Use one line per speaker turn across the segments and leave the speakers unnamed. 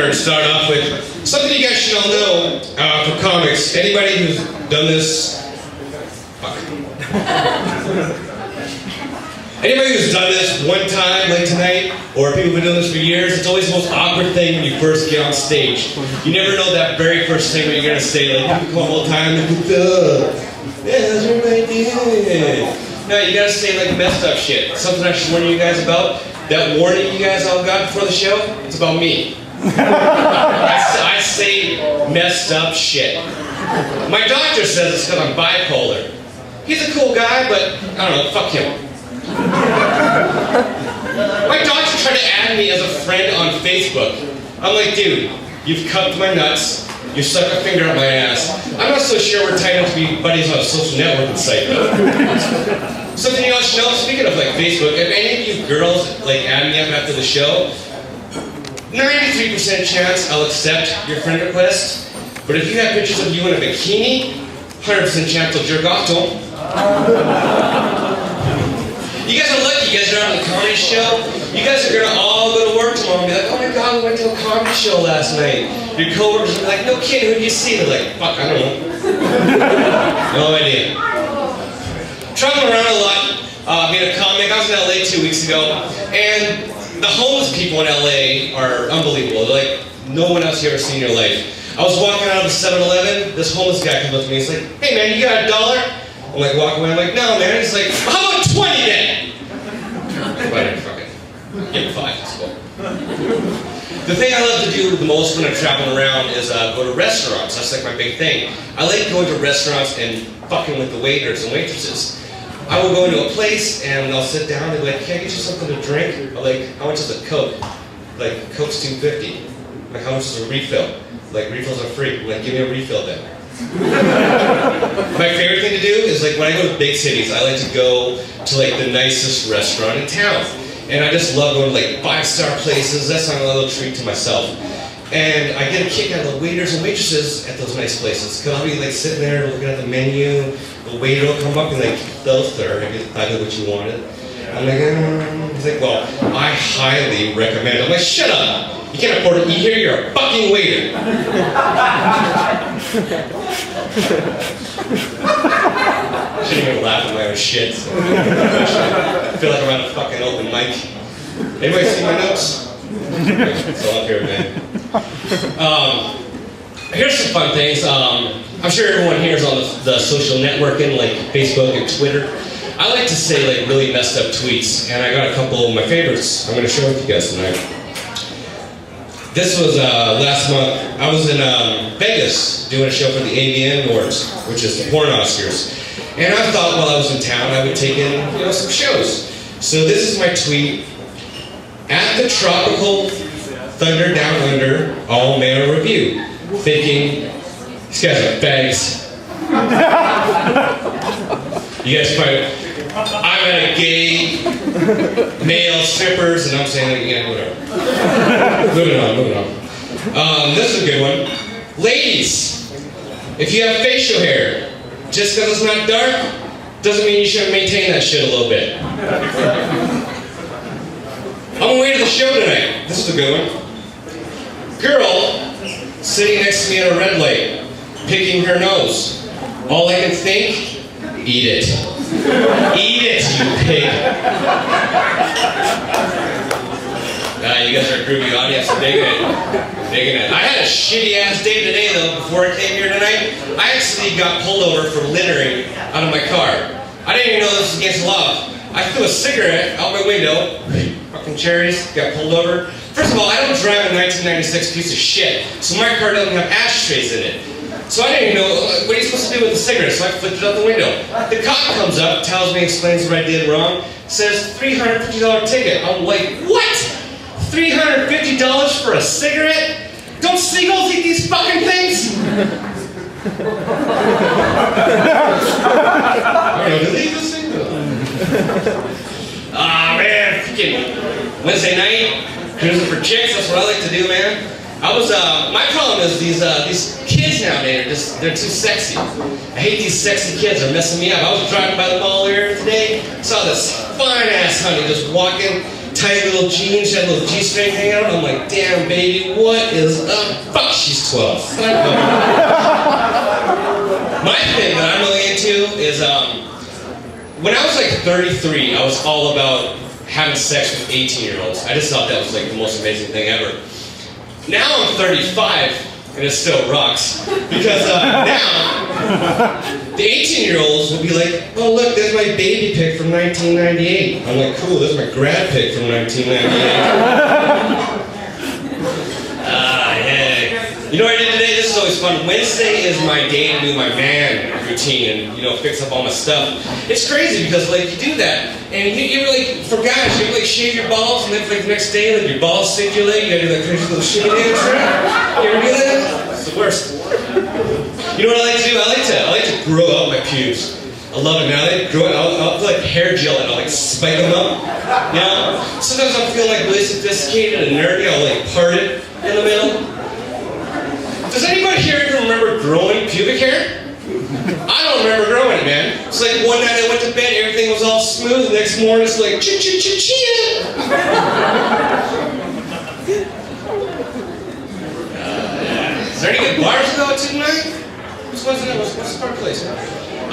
to start off with something you guys should all know for comics. Anybody who's done this... Fuck. Anybody who's done this one time, like tonight, or people who've been doing this for years, it's always the most awkward thing when you first get on stage. You never know that very first thing what you're going to say. Like, you come all the time, and yeah, that's what I did. No, you got to say, like, messed up shit. Something I should warn you guys about. That warning you guys all got before the show, it's about me. I say messed up shit. My doctor says it's because I'm bipolar. He's a cool guy, but I don't know, fuck him. My doctor tried to add me as a friend on Facebook. I'm like, dude, you've cupped my nuts, you stuck a finger up my ass. I'm not so sure we're tight enough to be buddies on a social networking site, though. Something you all should know, speaking of like Facebook, if any of you girls like add me up after the show, 93% chance I'll accept your friend request. But if you have pictures of you in a bikini, 100% chance I'll jerk off to them. You guys are lucky, you guys are out on the comedy show. You guys are gonna all go to work tomorrow and be like, oh my god, we went to a comedy show last night. Your coworkers will be like, no kidding, who did you see? They're like, fuck, I don't know. No idea. Traveling around a lot, being a comic. I was in LA 2 weeks ago, and the homeless people in LA are unbelievable. They're like no one else you ever seen in your life. I was walking out of the 7-Eleven, this homeless guy comes up to me, he's like, hey man, you got $1? I'm like, walking away, I'm like, no man. He's like, how about 20 then? Why didn't fucking give him 5, it's cool. The thing I love to do the most when I'm traveling around is go to restaurants. That's like my big thing. I like going to restaurants and fucking with the waiters and waitresses. I will go into a place and I'll sit down and they're like, can I get you something to drink? I'm like, how much is a Coke? Like, Coke's $2.50. Like, how much is a refill? Like, refills are free. I'm like, give me a refill then. My favorite thing to do is like when I go to big cities, I like to go to like the nicest restaurant in town. And I just love going to like 5-star places. That's like a little treat to myself. And I get a kick out of the waiters and waitresses at those nice places. Because I'll be like sitting there looking at the menu. The waiter will come up and like, "Hello, sir, I know what you wanted." I'm like, He's like, well, I highly recommend it. I'm like, shut up! You can't afford to eat here, you're a fucking waiter! I shouldn't even laugh at my own shit. So. I feel like I'm at a fucking open mic. Anybody see my notes? It's all up here, man. Here's some fun things. I'm sure everyone here is on the social networking, like Facebook and Twitter. I like to say like really messed up tweets, and I got a couple of my favorites I'm going to share with you guys tonight. This was last month. I was in Vegas doing a show for the AVN Awards, which is the porn Oscars. And I thought while I was in town, I would take in some shows. So this is my tweet. At the tropical Thunder Down Under all-male review. Thinking, these guys are bags. You guys probably, I'm at a gay male strippers, and I'm saying, like, yeah, whatever. Moving on. This is a good one. Ladies, if you have facial hair, just because it's not dark, doesn't mean you shouldn't maintain that shit a little bit. I'm on the way to the show tonight. This is a good one. Girl sitting next to me at a red light, picking her nose. All I can think, eat it. Eat it, you pig. You guys are a groovy audience, I'm digging it. I had a shitty ass day today though, before I came here tonight. I actually got pulled over for littering out of my car. I didn't even know this was against the law. I threw a cigarette out my window, fucking cherries, got pulled over. First of all, I don't drive a 1996 piece of shit, so my car doesn't have ashtrays in it. So I didn't even know, what are you supposed to do with the cigarette? So I flipped it out the window. The cop comes up, tells me, explains what I did wrong, says $350 ticket. I'm like, what? $350 for a cigarette? Don't seagulls eat these fucking things? I don't know, do they eat this thing? Ah, man, freaking Wednesday night, cruising for chicks, that's what I like to do, man. My problem is these kids nowadays they're too sexy. I hate these sexy kids, they're messing me up. I was driving by the mall earlier today, saw this fine ass honey just walking, tight little jeans, she had a little G-string hanging out. I'm like, damn, baby, what is up? Fuck, she's 12. My thing that I'm really into is, when I was like 33, I was all about having sex with 18-year-olds. I just thought that was like the most amazing thing ever. Now I'm 35, and it still rocks. Because now, the 18-year-olds will be like, oh look, there's my baby pic from 1998. I'm like, cool, there's my grad pic from 1998. You know what I did today? This is always fun. Wednesday is my day to do my man routine and, you know, fix up all my stuff. It's crazy because, like, you do that, and you really, for guys, you like shave your balls, and then like the next day, like your balls stick to your leg, you gotta do that crazy little shimmy dance, right? You ever do that? It's the worst. You know what I like to do? I like to grow out my pubes. I love it, man. I like grow it. I'll put like hair gel and I'll like spike them up. You know? Sometimes I'm feeling like really sophisticated and nerdy. I'll like part it in the middle. Does anybody here even remember growing pubic hair? I don't remember growing it, man. It's like one night I went to bed, everything was all smooth. The next morning it's like chia. Is there any good bars to go to tonight? What's the bar place? I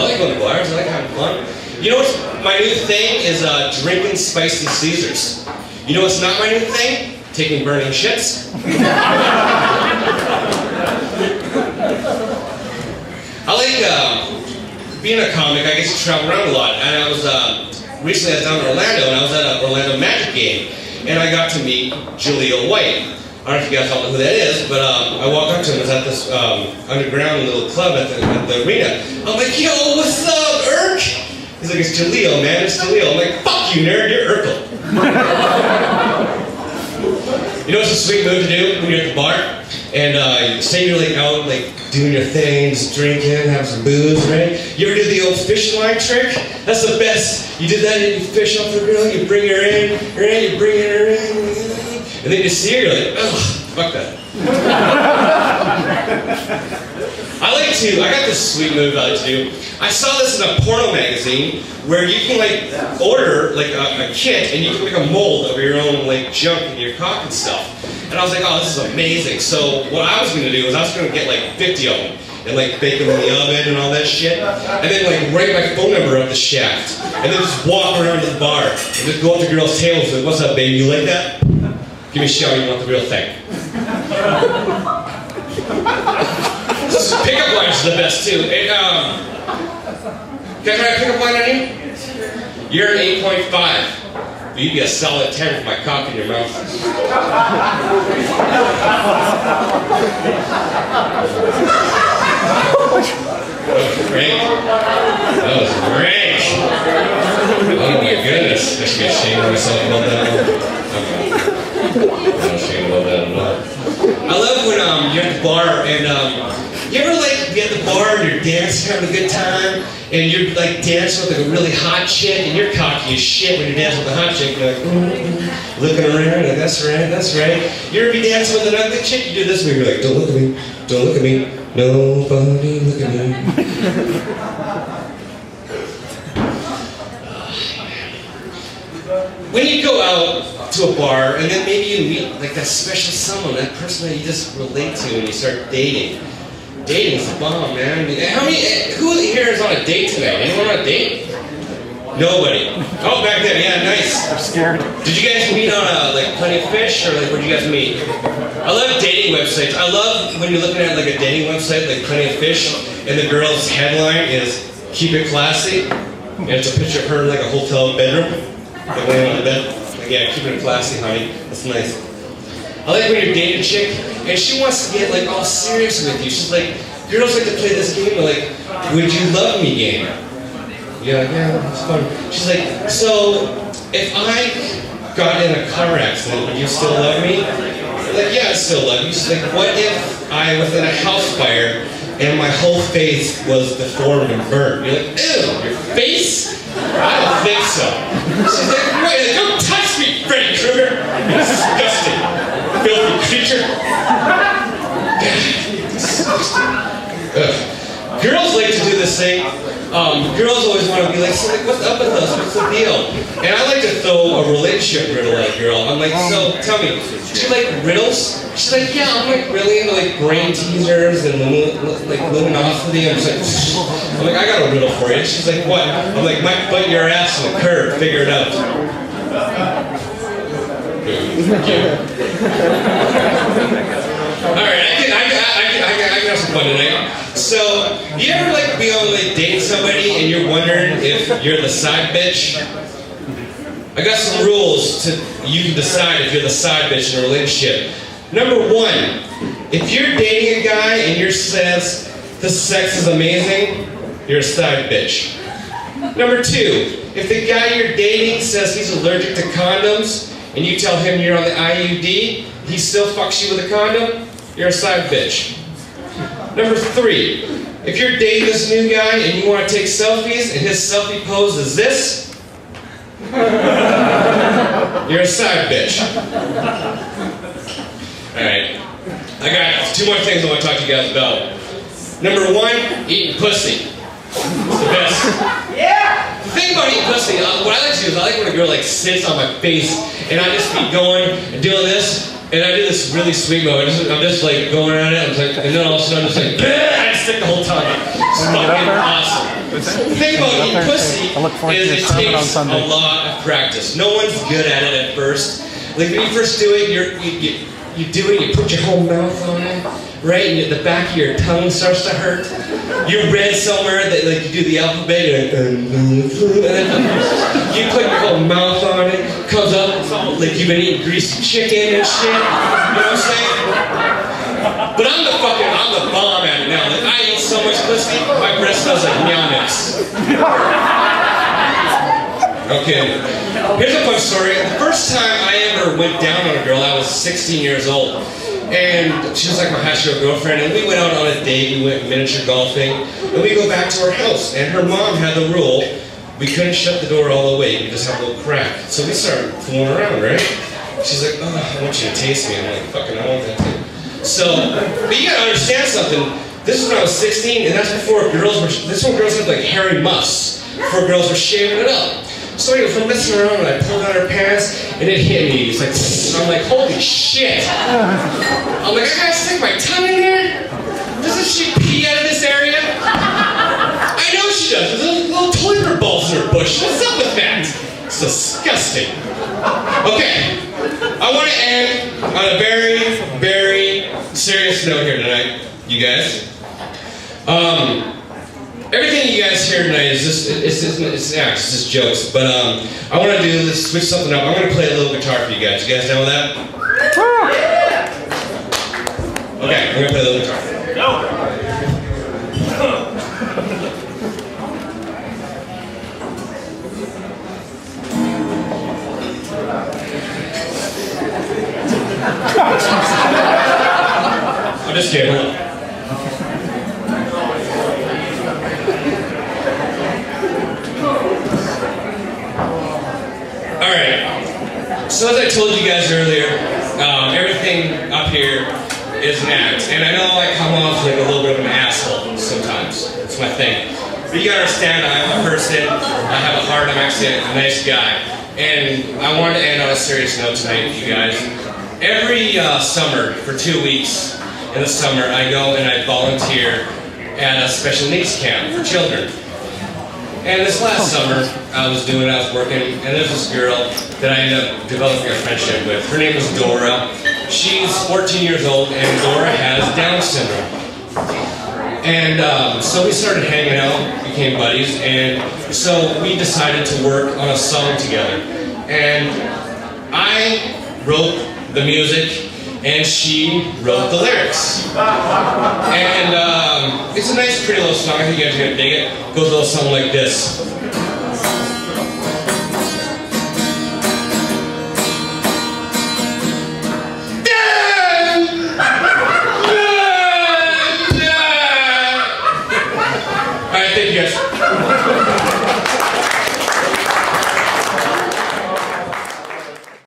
like going to bars. I like having fun. You know what's my new thing is drinking spicy Caesars. You know what's not my new thing? Taking burning shits. I like being a comic. I get to travel around a lot, and I was recently I was down in Orlando, and I was at an Orlando Magic game, and I got to meet Jaleel White. I don't know if you guys all know who that is, but I walked up to him. I was at this underground little club at the arena. I'm like, yo, what's up, Urk? He's like, it's Jaleel, man, it's Jaleel. I'm like, fuck you, nerd, you're Urkel. You know what's a sweet move to do when you're at the bar? And say you're like out, like doing your things, drinking, having some booze, right? You ever do the old fish line trick? That's the best. You did that, you fish off the girl, you bring her in, you bring her in, and then you see her, you're like, ugh, fuck that. I got this sweet move I like to do. I saw this in a porno magazine where you can like order like a kit and you can make a mold of your own like junk and your cock and stuff. And I was like, oh, this is amazing. So what I was going to do was I was going to get like 50 of them and like bake them in the oven and all that shit. And then like write my phone number up the shaft. And then just walk around to the bar and just go up to girls' tables and like, what's up, baby, you like that? Give me a shout, you want the real thing. Pickup lines are the best too. And, can I try a pickup line on you? You're an 8.5. You'd be a solid 10 with my cock in your mouth. Oh, great. That was great. Oh my goodness. I should be ashamed of myself about that one. Okay. I'm not ashamed about that at all. I love when you're at the bar and you ever like be at the bar and you're dancing, having a good time, and you're like dancing with like a really hot chick, and you're cocky as shit when you're dancing with a hot chick. You're like, looking around, like that's right, that's right. You ever be dancing with another chick? You do this, where you're like, don't look at me, don't look at me, nobody look at me. When you go out to a bar and then maybe you meet like that special someone, that person that you just relate to, and you start dating. Dating's the bomb, man. Who here is on a date tonight? Anyone on a date? Nobody. Oh, back there, yeah, nice.
I'm scared.
Did you guys meet on like Plenty of Fish, or like where'd you guys meet? I love dating websites. I love when you're looking at like a dating website, like Plenty of Fish, and the girl's headline is "Keep it classy," and it's a picture of her in like a hotel bedroom, like laying on the bed. Like, yeah, keep it classy, honey. That's nice. I like when you're dating a chick and she wants to get like all serious with you. She's like, girls like to play this game, like, would you love me game? You're like, yeah, it's fun. She's like, so if I got in a car accident, would you still love me? You're like, yeah, I still love you. She's like, what if I was in a house fire and my whole face was deformed and burnt? You're like, ew, your face? I don't think so. She's like, wait, don't touch me, Freddy Krueger. You disgusting, filthy creature. God, disgusting. Ugh. Girls like to do this thing Girls always want to be like, so like, what's up with us? What's the deal? And I like to throw a relationship riddle at a girl. I'm like, so tell me, do you like riddles? She's like, yeah, I'm like really into like brain teasers and like luminosity. I'm like, I got a riddle for you. She's like, what? I'm like, might bite your ass in the curb. Figure it out. Alright, I can have some fun tonight. So, you ever like be on like dating somebody and you're wondering if you're the side bitch? I got some rules to you can decide if you're the side bitch in a relationship. Number one, if you're dating a guy and your says the sex is amazing, you're a side bitch. Number two, if the guy you're dating says he's allergic to condoms and you tell him you're on the IUD, he still fucks you with a condom, you're a side bitch. Number three, if you're dating this new guy and you want to take selfies and his selfie pose is this, you're a side bitch. Alright, I got two more things I want to talk to you guys about. Number one, eating pussy. It's the best. Yeah! The thing about eating pussy, what I like to do is I like when a girl like sits on my face and I just be going and doing this. And I do this really sweet mode. I'm just like going around it, and then all of a sudden I'm just like, I just stick the whole tongue out. It's fucking awesome. The thing about eating pussy is it takes a lot of practice. No one's good at it at first. Like when you first do it, you do it, you put your whole mouth on it, right? And the back of your tongue starts to hurt. You read somewhere that like you do the alphabet, and then you put your whole mouth on it, comes up, it's all like you've been eating greasy chicken and shit. You know what I'm saying? But I'm the bomb at it now. Like I eat so much pussy, my breath smells like meow mix. Okay, here's a fun story. The first time I ever went down on a girl, I was 16 years old. And she was like my high school girlfriend, and we went out on a date, we went miniature golfing, and we go back to her house. And her mom had the rule, we couldn't shut the door all the way, we just have a little crack. So we started fooling around, right? She's like, oh, I want you to taste me. I'm like, fucking, I want that too. So, but you gotta understand something. This is when I was 16, and that's before girls had like hairy muffs, before girls were shaving it up. So anyways, we're messing around and I pulled out her pants and it hit me. It's like, I'm like, holy shit. I'm like, I gotta stick my tongue in there? Doesn't she pee out of this area? I know she does. There's little toilet balls in her bush. What's up with that? It's disgusting. Okay, I want to end on a very, very serious note here tonight, you guys. Everything you guys hear tonight is just jokes, but I want to switch something up. I'm going to play a little guitar for you guys. You guys down with that? Okay, I'm going to play a little guitar. I'm just kidding. Alright, so as I told you guys earlier, everything up here is an act. And I know I come off like a little bit of an asshole sometimes. It's my thing. But you gotta understand, I'm a person, I have a heart, I'm actually a nice guy. And I wanted to end on a serious note tonight with you guys. Every summer, for 2 weeks in the summer, I go and I volunteer at a special needs camp for children. And this last summer, I was working, and there's this girl that I ended up developing a friendship with. Her name is Dora. She's 14 years old, and Dora has Down syndrome. And so we started hanging out, became buddies, and so we decided to work on a song together. And I wrote the music, and she wrote the lyrics. And it's a nice, pretty little song. I think you guys are gonna dig it. It goes a little something like this.